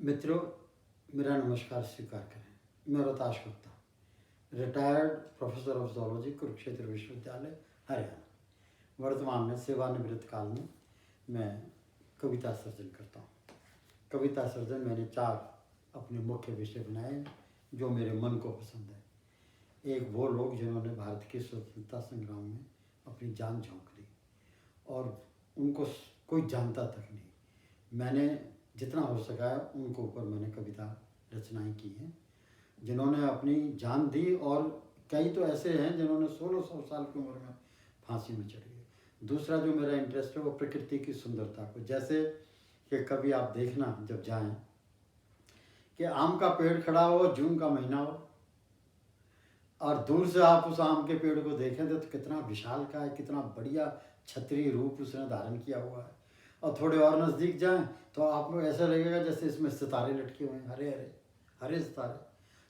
मित्रों, मेरा नमस्कार स्वीकार करें। मैं Rohtash Gupta, retired professor of zoology, Kurukshetra विश्वविद्यालय, हरियाणा। वर्तमान में सेवानिवृत्त काल में मैं कविता सर्जन करता हूँ। कविता सर्जन मैंने 4 अपने मुख्य विषय बनाए जो मेरे मन को पसंद है। एक, वो लोग जिन्होंने भारत के स्वतंत्रता संग्राम में अपनी जान झोंक दी और उनको कोई जानता तक नहीं। मैंने जितना हो सका है उनको ऊपर मैंने कविता रचनाएं की हैं, जिन्होंने अपनी जान दी, और कई तो ऐसे हैं जिन्होंने 1600 साल की उम्र में फांसी में चढ़ गए। दूसरा जो मेरा इंटरेस्ट है वो प्रकृति की सुंदरता को, जैसे कि कभी आप देखना जब जाएं कि आम का पेड़ खड़ा हो, जून का महीना हो, और दूर से आप उस आम के पेड़ को देखें तो कितना विशाल का है, कितना बढ़िया छतरी रूप उसने धारण किया हुआ है। और थोड़े और नज़दीक जाएं तो आपको ऐसा लगेगा जैसे इसमें सितारे लटके हुए हैं, हरे हरे हरे सितारे।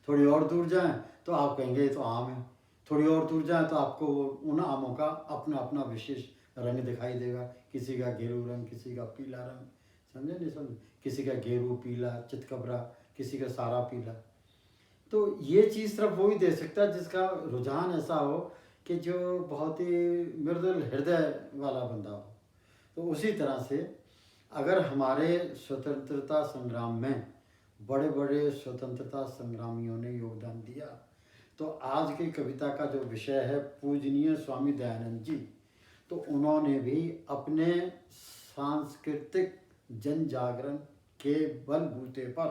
थोड़ी और दूर जाएं तो आप कहेंगे ये तो आम है। थोड़ी और दूर जाएं तो आपको उन आमों का अपना अपना विशेष रंग दिखाई देगा। किसी का गेरू रंग, किसी का पीला रंग, समझे नहीं समझे, किसी का गेरू पीला चितकबरा, किसी का सारा पीला। तो ये चीज़ सिर्फ वो ही दे सकता है जिसका रुझान ऐसा हो कि जो बहुत ही मृदुल हृदय वाला बंदा हो। तो उसी तरह से अगर हमारे स्वतंत्रता संग्राम में बड़े बड़े स्वतंत्रता संग्रामियों ने योगदान दिया, तो आज की कविता का जो विषय है पूजनीय स्वामी दयानंद जी, तो उन्होंने भी अपने सांस्कृतिक जन जागरण के बलबूते पर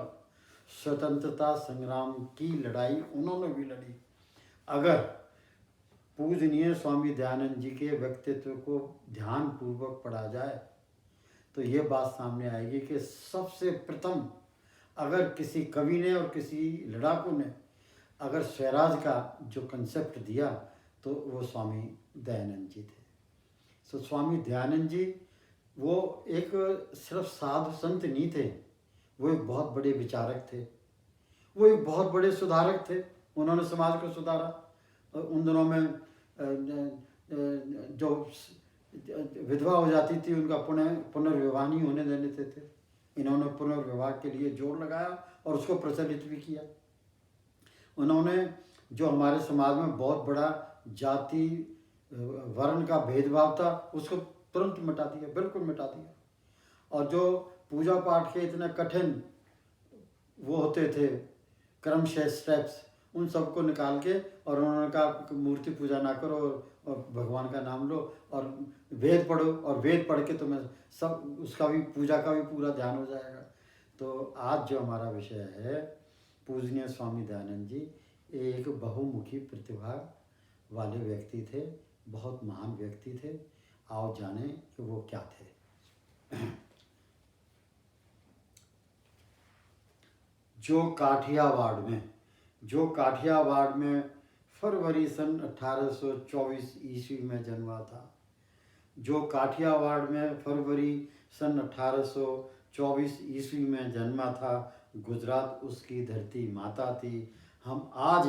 स्वतंत्रता संग्राम की लड़ाई उन्होंने भी लड़ी। अगर पूजनीय स्वामी दयानंद जी के व्यक्तित्व को ध्यानपूर्वक पढ़ा जाए तो ये बात सामने आएगी कि सबसे प्रथम अगर किसी कवि ने और किसी लड़ाकू ने अगर स्वराज का जो कंसेप्ट दिया तो वो स्वामी दयानंद जी थे। तो स्वामी दयानंद जी वो एक सिर्फ साधु संत नहीं थे, वो एक बहुत बड़े विचारक थे, वो एक बहुत बड़े सुधारक थे। उन्होंने समाज को सुधारा। उन दिनों में जो विधवा हो जाती थी उनका पुनर्विवाह नहीं होने देते थे। इन्होंने पुनर्विवाह के लिए जोर लगाया और उसको प्रचलित भी किया। उन्होंने जो हमारे समाज में बहुत बड़ा जाति वर्ण का भेदभाव था उसको तुरंत मिटा दिया, बिल्कुल मिटा दिया। और जो पूजा पाठ के इतने कठिन वो होते थे क्रमशः स्टेप्स, उन सबको निकाल के और उन्होंने कहा मूर्ति पूजा ना करो और भगवान का नाम लो और वेद पढ़ो, और वेद पढ़ के तुम्हें सब उसका भी पूजा का भी पूरा ध्यान हो जाएगा। तो आज जो हमारा विषय है पूजनीय स्वामी दयानंद जी एक बहुमुखी प्रतिभा वाले व्यक्ति थे, बहुत महान व्यक्ति थे। आओ जाने कि वो क्या थे। जो काठियावाड़ में फरवरी सन 1824 ईस्वी में जन्मा था, जो काठियावाड़ में फरवरी सन 1824 ईस्वी में जन्मा था, गुजरात उसकी धरती माता थी। हम आज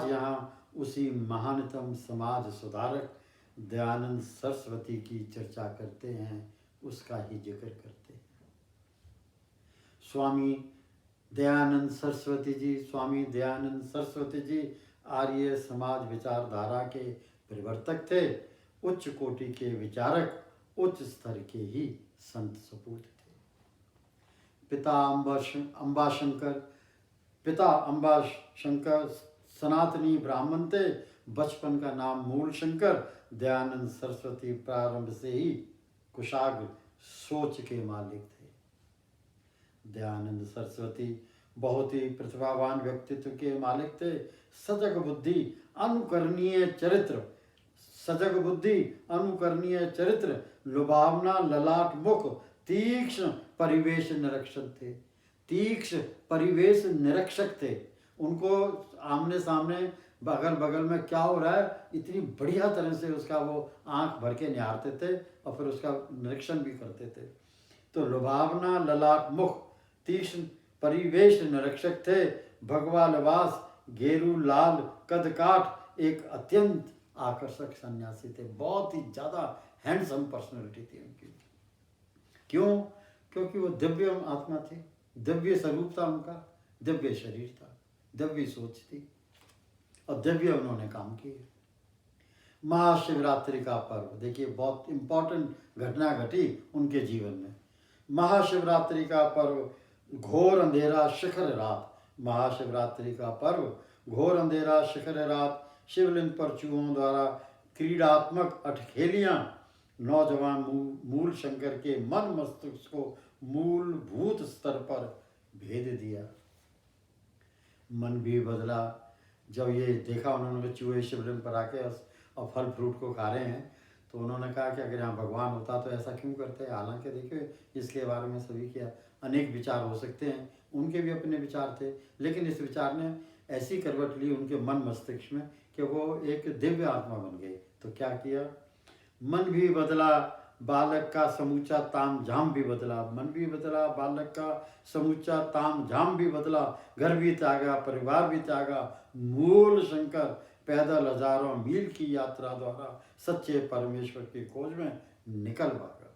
यहाँ उसी महानतम समाज सुधारक दयानंद सरस्वती की चर्चा करते हैं, उसका ही जिक्र करते हैं। स्वामी दयानंद सरस्वती जी आर्य समाज विचारधारा के प्रवर्तक थे, उच्च कोटि के विचारक, उच्च स्तर के ही संत सपूत थे। पिता अंबाशंकर सनातनी ब्राह्मण थे। बचपन का नाम मूल शंकर। दयानंद सरस्वती प्रारंभ से ही कुशाग्र सोच के मालिक थे। दयानंद सरस्वती बहुत ही प्रतिभावान व्यक्तित्व के मालिक थे। सजग बुद्धि अनुकरणीय चरित्र, लुभावना ललाट मुख, तीक्ष्ण परिवेश निरीक्षक थे। उनको आमने सामने बगल बगल में क्या हो रहा है इतनी बढ़िया तरह से उसका वो आंख भर के निहारते थे और फिर उसका निरीक्षण भी करते थे। तो लुभावना ललाट मुख, तीक्ष्ण परिवेश निरीक्षक थे। भगवा लिबास, गेरू लाल कद काठ, एक अत्यंत आकर्षक सन्यासी थे। बहुत ही ज़्यादा हैंडसम पर्सनैलिटी थी उनकी। क्यों? क्योंकि वो दिव्य आत्मा थी, दिव्य स्वरूप था उनका, दिव्य शरीर था, दिव्य सोच थी और दिव्य उन्होंने काम किए। महाशिवरात्रि का पर्व, देखिए बहुत इंपॉर्टेंट घटना घटी उनके जीवन में। महाशिवरात्रि का पर्व घोर अंधेरा शिखर रात, महाशिवरात्रि का पर्व घोर अंधेरा शिखर रात, शिवलिंग पर चूहों द्वारा क्रीडात्मक अटखेलियां नौजवान मूल शंकर के मन मस्तिष्क को मूलभूत स्तर पर भेद दिया। मन भी बदला जब ये देखा उन्होंने चूहे शिवलिंग पर आके और फल फ्रूट को खा रहे हैं, तो उन्होंने कहा कि अगर यहाँ भगवान होता तो ऐसा क्यों करते हैं। हालांकि देखिए इसके बारे में सभी के अनेक विचार हो सकते हैं, उनके भी अपने विचार थे, लेकिन इस विचार ने ऐसी करवट ली उनके मन मस्तिष्क में कि वो एक दिव्य आत्मा बन गए। तो क्या किया, मन भी बदला, बालक का समूचा ताम झाम भी बदला, मन भी बदला, बालक का समूचा ताम झाम भी बदला, घर भी त्यागा, परिवार भी त्यागा, मूल शंकर पैदल हजारों मील की यात्रा द्वारा सच्चे परमेश्वर की खोज में निकल भागा।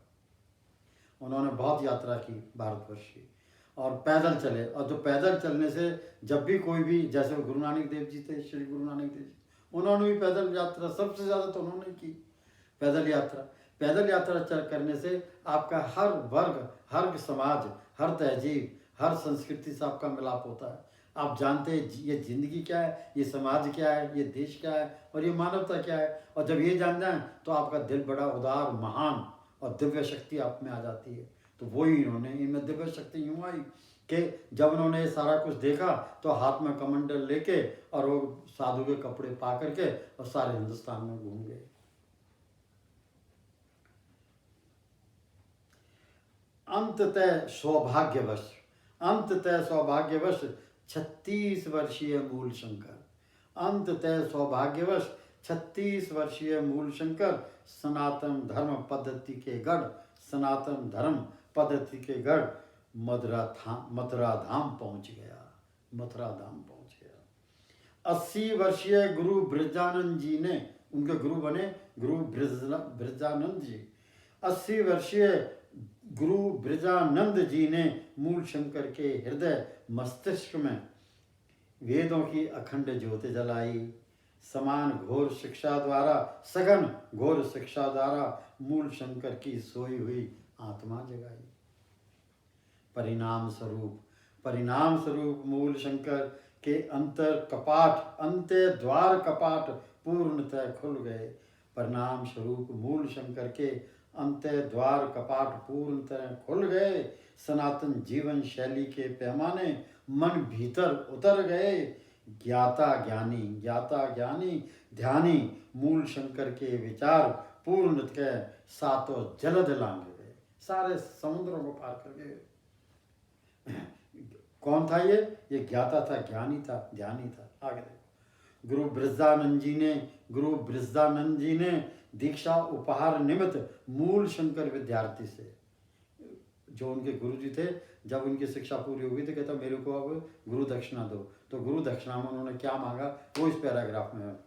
उन्होंने बहुत यात्रा की भारतवर्ष की और पैदल चले, और जो पैदल चलने से जब भी कोई भी, जैसे गुरु नानक देव जी थे, श्री गुरु नानक देव जी, उन्होंने भी पैदल यात्रा सबसे ज़्यादा तो उन्होंने की पैदल यात्रा। पैदल यात्रा करने से आपका हर वर्ग, हर समाज, हर तहजीब, हर संस्कृति से आपका मिलाप होता है। आप जानते हैं ये जिंदगी क्या है, ये समाज क्या है, ये देश क्या है और ये मानवता क्या है। और जब ये जान जाए तो आपका दिल बड़ा उदार, महान और दिव्य शक्ति आप में आ जाती है। तो वही इन्होंने, इनमें दिव्य शक्ति यूँ आई कि जब उन्होंने सारा कुछ देखा तो हाथ में कमंडल लेके और वो साधु के कपड़े पा करके और सारे हिंदुस्तान में घूम गए। अंततः सौभाग्यवश 36 वर्षीय मूल शंकर, अंततः सौभाग्यवश 36 वर्षीय मूल शंकर सनातन धर्म पद्धति के गढ़, सनातन धर्म पद्धति के गढ़ मथुरा धाम पहुंच गया, मथुरा धाम पहुंच गया। 80 वर्षीय गुरु ब्रजानंद जी ने, उनके गुरु बने गुरु ब्रजानंद जी। 80 वर्षीय गुरु ब्रजानंद जी ने मूल शंकर के हृदय मस्तिष्क में वेदों की अखंड ज्योति जलाई। समान घोर शिक्षा द्वारा, सघन घोर शिक्षा द्वारा मूल शंकर की सोई हुई आत्मा जगाई। परिणाम स्वरूप मूल शंकर के अंत्य द्वार कपाट पूर्णतः खुल गए। परिणाम स्वरूप मूल शंकर के अंत्य द्वार कपाट पूर्णतः खुल गए। सनातन जीवन शैली के पैमाने मन भीतर उतर गए। ज्ञाता ज्ञानी ध्यानी मूल शंकर के विचार पूर्णतः सातों जलद लांघ गए, सारे समुद्रों को पार कर गए। कौन था ये ज्ञाता था, ज्ञानी था, ध्यानी था। आगे देखो, गुरु ब्रजानंद जी ने दीक्षा उपहार निमित्त मूल शंकर विद्यार्थी से, जो उनके गुरु जी थे, जब उनकी शिक्षा पूरी हो गई तो कहता मेरे को अब गुरु दक्षिणा दो। तो गुरु दक्षिणा में उन्होंने क्या मांगा वो इस पैराग्राफ में है।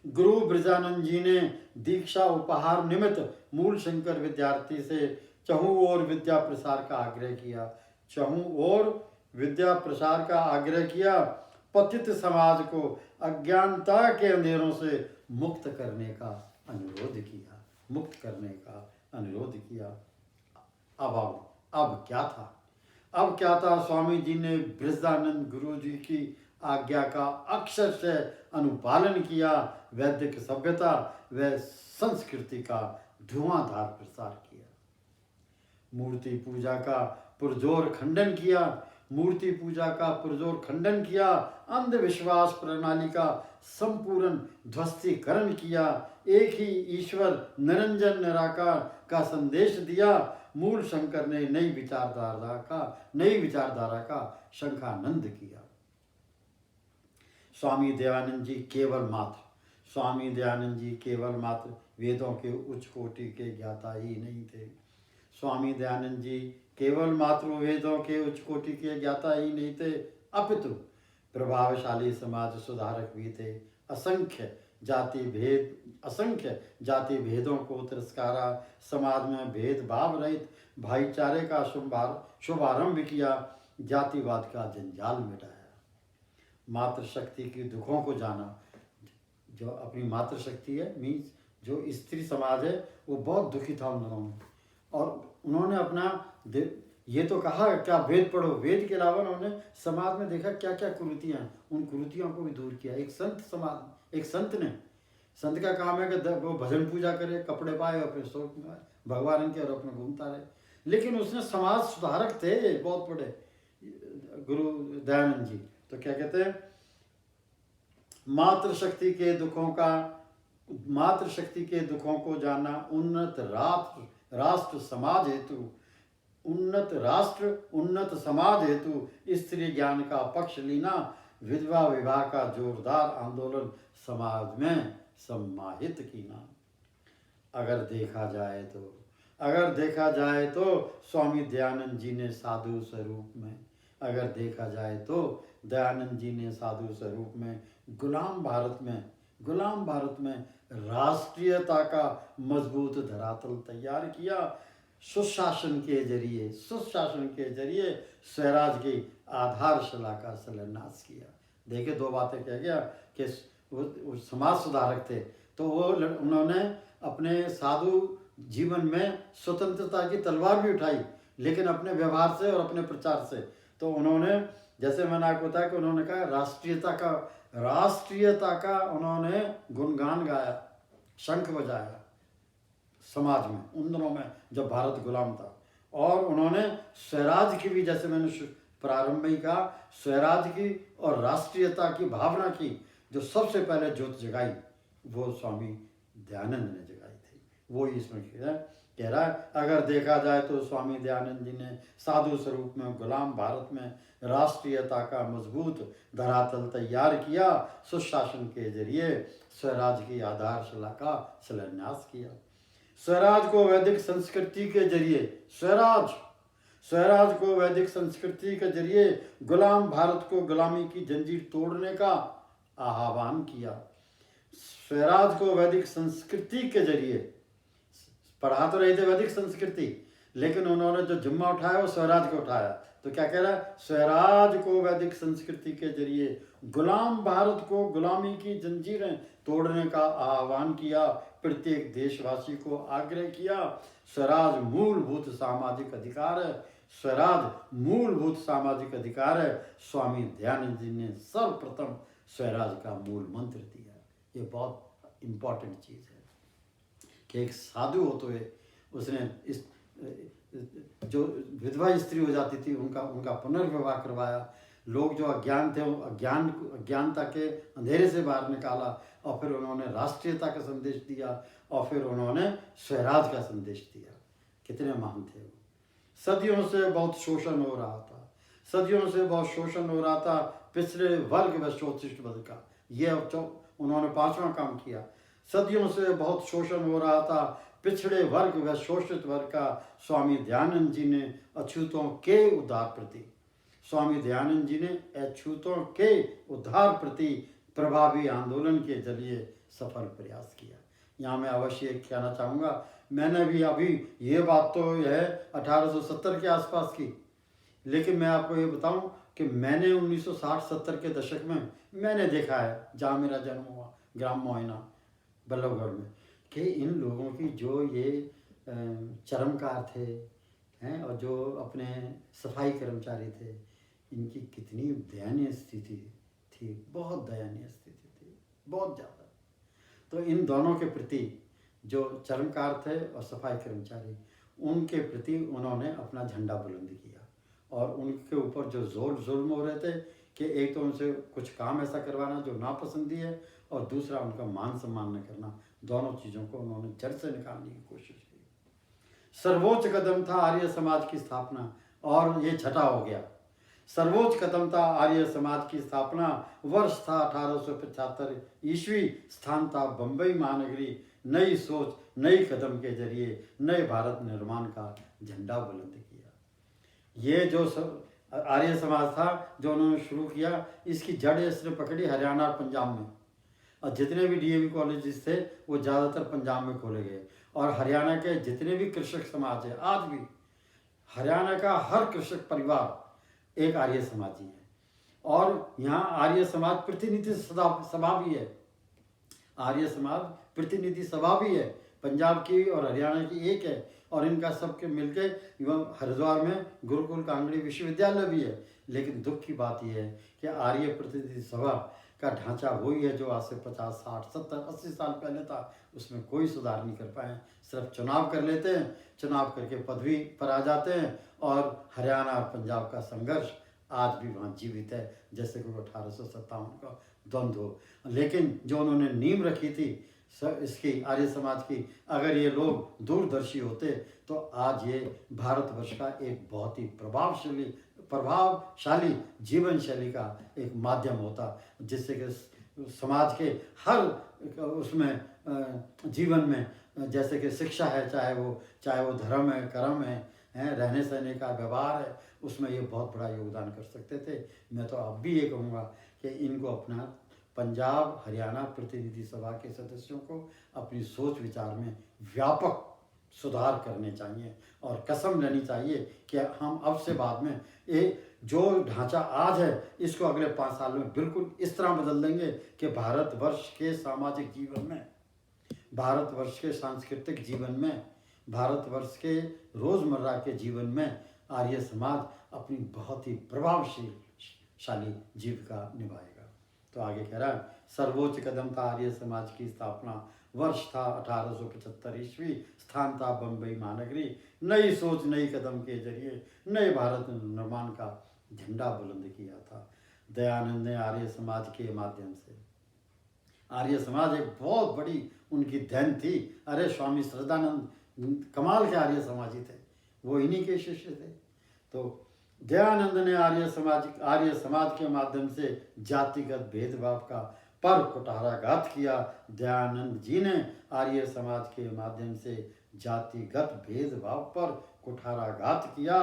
गुरु ब्रजानंद जी ने दीक्षा उपहार निमित्त मूल शंकर विद्यार्थी से चहुं ओर विद्या प्रसार का आग्रह किया। पतित समाज को अज्ञानता के अंधेरों से मुक्त करने का अनुरोध किया। अब क्या था स्वामी जी ने ब्रजानंद गुरु जी की आज्ञा का अक्षरशः अनुपालन किया। वैदिक सभ्यता व संस्कृति का धुआंधार प्रसार किया। मूर्ति पूजा का पुरजोर खंडन किया। अंधविश्वास प्रणाली का संपूर्ण ध्वस्तीकरण किया। एक ही ईश्वर निरंजन निराकार का संदेश दिया। मूल शंकर ने नई विचारधारा का शंखानंद किया। स्वामी दयानंद जी केवल मात्र वेदों के उच्च कोटि के ज्ञाता ही नहीं थे। स्वामी दयानंद जी केवल मात्र वेदों के उच्च कोटि के ज्ञाता ही नहीं थे, अपितु प्रभावशाली समाज सुधारक भी थे। असंख्य जाति भेद असंख्य जाति भेदों को तिरस्कारा, समाज में भेदभाव रहित भाईचारे का शुभारंभ किया, जातिवाद का जंजाल मिटाया। मातृशक्ति की दुखों को जाना, जो अपनी मातृशक्ति है मीन्स जो स्त्री समाज है वो बहुत दुखी था उन दिनों में, और उन्होंने अपना ये तो कहा क्या वेद पढ़ो, वेद के अलावा उन्होंने समाज में देखा क्या क्या कुरीतियाँ, उन कुरीतियों को भी दूर किया। एक संत समाज, एक संत ने, संत का काम है कि वो भजन पूजा करे, कपड़े पाए और फिर सो भगवान के और अपने घूमता रहे, लेकिन उसने समाज सुधारक थे बहुत बड़े गुरु दयानंद जी। तो क्या कहते हैं, मातृशक्ति के दुखों को जाना, उन्नत राष्ट्र समाज हेतु स्त्री ज्ञान का पक्ष लेना, विधवा विवाह का जोरदार आंदोलन समाज में सम्माहित कीना। अगर देखा जाए तो स्वामी दयानंद जी ने साधु स्वरूप में गुलाम भारत में राष्ट्रीयता का मजबूत धरातल तैयार किया। सुशासन के जरिए स्वराज की आधारशिला का शिलान्यास किया। देखिए दो बातें कह गया कि वो समाज सुधारक थे, तो वो उन्होंने अपने साधु जीवन में स्वतंत्रता की तलवार भी उठाई, लेकिन अपने व्यवहार से और अपने प्रचार से। तो उन्होंने, जैसे मैंने आपको बताया कि उन्होंने कहा राष्ट्रीयता का उन्होंने गुणगान गाया, शंख बजाया समाज में उन दिनों में जब भारत गुलाम था। और उन्होंने स्वराज की भी, जैसे मैंने प्रारंभ में ही कहा, स्वराज की और राष्ट्रीयता की भावना की जो सबसे पहले ज्योत जगाई वो स्वामी दयानंद ने जगाई थी। वो इसमें कह रहा है, अगर देखा जाए तो स्वामी दयानंद जी ने साधु स्वरूप में गुलाम भारत में राष्ट्रीयता का मजबूत धरातल तैयार किया, सुशासन के जरिए स्वराज की आधारशिला का शिलान्यास किया। स्वराज को वैदिक संस्कृति के जरिए गुलाम भारत को गुलामी की जंजीर तोड़ने का आह्वान किया। स्वराज को वैदिक संस्कृति के जरिए, पढ़ा तो रहे थे वैदिक संस्कृति, लेकिन उन्होंने जो जिम्मा उठाया वो स्वराज को उठाया। तो क्या कह रहा है, स्वराज को वैदिक संस्कृति के जरिए गुलाम भारत को गुलामी की जंजीरें तोड़ने का आह्वान किया। प्रत्येक देशवासी को आग्रह किया, स्वराज मूलभूत सामाजिक अधिकार है। स्वामी दयानंद जी ने सर्वप्रथम स्वराज का मूल मंत्र दिया। ये बहुत इम्पोर्टेंट चीज़ है कि एक साधु होते हुए उसने इस जो विधवा स्त्री हो जाती थी उनका पुनर्विवाह करवाया। लोग जो अज्ञान थे अज्ञानता के अंधेरे से बाहर निकाला, और फिर उन्होंने राष्ट्रीयता का संदेश दिया, और फिर उन्होंने स्वराज का संदेश दिया। कितने महान थे वो। सदियों से बहुत शोषण हो रहा था पिछड़े वर्ग व शोषित वर्ग का। ये उन्होंने पांचवा काम किया। सदियों से बहुत शोषण हो रहा था पिछड़े वर्ग व शोषित वर्ग का। स्वामी दयानंद जी ने अछूतों के उद्धार प्रति प्रभावी आंदोलन के जरिए सफल प्रयास किया। यहाँ मैं अवश्य कहना चाहूँगा, मैंने भी अभी ये बात तो है 1870 के आसपास की, लेकिन मैं आपको ये बताऊं कि मैंने 1960-70 के दशक में मैंने देखा है, जहाँ मेरा जन्म हुआ ग्राम मोइना बल्लभगढ़ में, कि इन लोगों की जो ये चरमकार थे हैं और जो अपने सफाई कर्मचारी थे, इनकी कितनी दयनीय स्थिति थी, बहुत दयनीय स्थिति थी, बहुत ज़्यादा। तो इन दोनों के प्रति, जो चरमकार थे और सफाई कर्मचारी, उनके प्रति उन्होंने अपना झंडा बुलंद किया। और उनके ऊपर जो जुल्म हो रहे थे कि एक तो उनसे कुछ काम ऐसा करवाना जो नापसंदी है, और दूसरा उनका मान सम्मान न करना, दोनों चीज़ों को उन्होंने जड़ से निकालने की कोशिश की। सर्वोच्च कदम था आर्य समाज की स्थापना, और ये छठा हो गया। सर्वोच्च कदम था आर्य समाज की स्थापना। वर्ष था 1875 ईस्वी। स्थान था बम्बई महानगरी। नई सोच नई कदम के जरिए नए भारत निर्माण का झंडा बुलंद किया। ये जो आर्य समाज था जो उन्होंने शुरू किया, इसकी जड़ इसने पकड़ी हरियाणा और पंजाब में। और जितने भी डीएवी कॉलेजेस थे वो ज़्यादातर पंजाब में खोले गए। और हरियाणा के जितने भी कृषक समाज है, आज भी हरियाणा का हर कृषक परिवार एक आर्य समाजी है। और यहाँ आर्य समाज प्रतिनिधि सभा भी है, आर्य समाज प्रतिनिधि सभा भी है, पंजाब की और हरियाणा की एक है। और इनका सबके मिलके हरिद्वार में गुरुकुल कांगड़ी विश्वविद्यालय भी है। लेकिन दुख की बात यह है कि आर्य प्रतिनिधि सभा का ढांचा वही है जो आज से 50, 60, 70, 80 साल पहले था। उसमें कोई सुधार नहीं कर पाए। सिर्फ चुनाव कर लेते हैं, चुनाव करके पदवी पर आ जाते हैं। और हरियाणा और पंजाब का संघर्ष आज भी वहाँ जीवित है, जैसे कि 1857 का द्वंद्व हो। लेकिन जो उन्होंने नींव रखी थी इसकी आर्य समाज की, अगर ये लोग दूरदर्शी होते तो आज ये भारतवर्ष का एक बहुत ही प्रभावशाली जीवन शैली का एक माध्यम होता, जिससे कि समाज के हर उसमें जीवन में, जैसे कि शिक्षा है, चाहे वो धर्म है, कर्म है, रहने सहने का व्यवहार है, उसमें ये बहुत बड़ा योगदान कर सकते थे। मैं तो अब भी ये कहूँगा कि इनको अपना पंजाब हरियाणा प्रतिनिधि सभा के सदस्यों को अपनी सोच विचार में व्यापक सुधार करने चाहिए और कसम लेनी चाहिए कि हम अब से बाद में ये जो ढांचा आज है इसको अगले 5 साल में बिल्कुल इस तरह बदल देंगे कि भारतवर्ष के सामाजिक जीवन में, भारतवर्ष के सांस्कृतिक जीवन में, भारतवर्ष के रोज़मर्रा के जीवन में आर्य समाज अपनी बहुत ही प्रभावशाली जीविका निभाएगा। तो आगे कह रहा है, सर्वोच्च कदम था आर्य समाज की स्थापना, वर्ष था 1875 ईस्वी, स्थान था बम्बई महानगरी। नई सोच नई कदम के जरिए नए भारत निर्माण का झंडा बुलंद किया था दयानंद ने आर्य समाज के माध्यम से। आर्य समाज एक बहुत बड़ी उनकी देन थी। अरे स्वामी श्रद्धानंद कमाल के आर्य समाजी थे, वो इन्हीं के शिष्य थे। तो दयानंद ने आर्य समाज के माध्यम से जातिगत भेदभाव का पर कुठाराघात किया। दयानंद जी ने आर्य समाज के माध्यम से जातिगत भेदभाव पर कुठाराघात किया।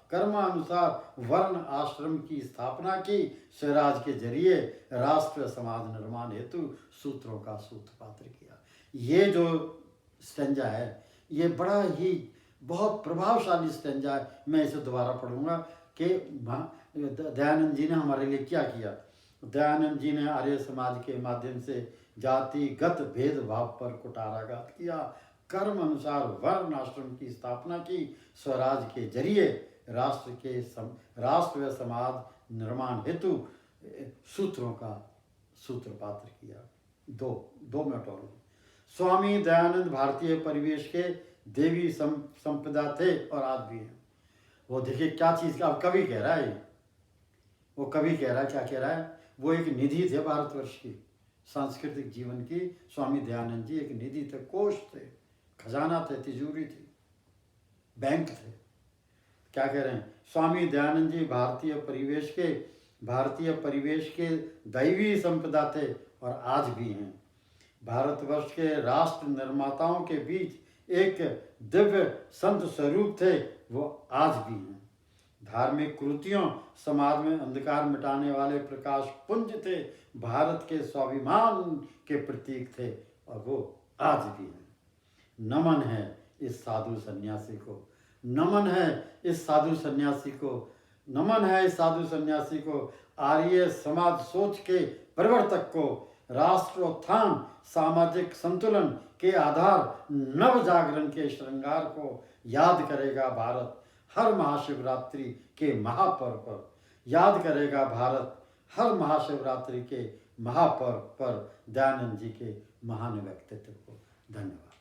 कर्मानुसार वर्ण आश्रम की स्थापना की। स्वराज के जरिए राष्ट्र समाज निर्माण हेतु सूत्रों का सूत्रपात किया। ये जो स्टेंजा है ये बड़ा ही बहुत प्रभावशाली स्टेंजा है। मैं इसे दोबारा पढ़ूंगा कि दयानंद जी ने हमारे लिए क्या किया। दयानंद जी ने आर्य समाज के माध्यम से जातिगत भेदभाव पर कुठाराघात किया, कर्म अनुसार वर्ण आश्रम की स्थापना की, स्वराज के जरिए राष्ट्र व समाज निर्माण हेतु सूत्रों का सूत्रपात किया। दो मिनट और। स्वामी दयानंद भारतीय परिवेश के देवी संपदा थे और आज भी हैं। वो देखिए क्या चीज़ का अब कवि कह रहा है, वो कवि कह रहा है, क्या कह रहा है, वो एक निधि थे भारतवर्ष की सांस्कृतिक जीवन की। स्वामी दयानंद जी एक निधि थे, कोष थे, खजाना थे, तिजोरी थी, बैंक थे। क्या कह रहे हैं, स्वामी दयानंद जी भारतीय परिवेश के दैवी संपदा थे और आज भी हैं। भारतवर्ष के राष्ट्र निर्माताओं के बीच एक दिव्य संत स्वरूप थे, वो आज भी हैं। धार्मिक कृतियों समाज में अंधकार मिटाने वाले प्रकाश पुंज थे, भारत के स्वाभिमान के प्रतीक थे और वो आज भी हैं। नमन है इस साधु सन्यासी को, नमन है इस साधु सन्यासी को, नमन है इस साधु सन्यासी को, आर्य समाज सोच के प्रवर्तक को। राष्ट्रोत्थान सामाजिक संतुलन के आधार नव जागरण के श्रृंगार को याद करेगा भारत हर महाशिवरात्रि के महापर्व पर, याद करेगा भारत हर महाशिवरात्रि के महापर्व पर दयानंद जी के महान व्यक्तित्व को। धन्यवाद।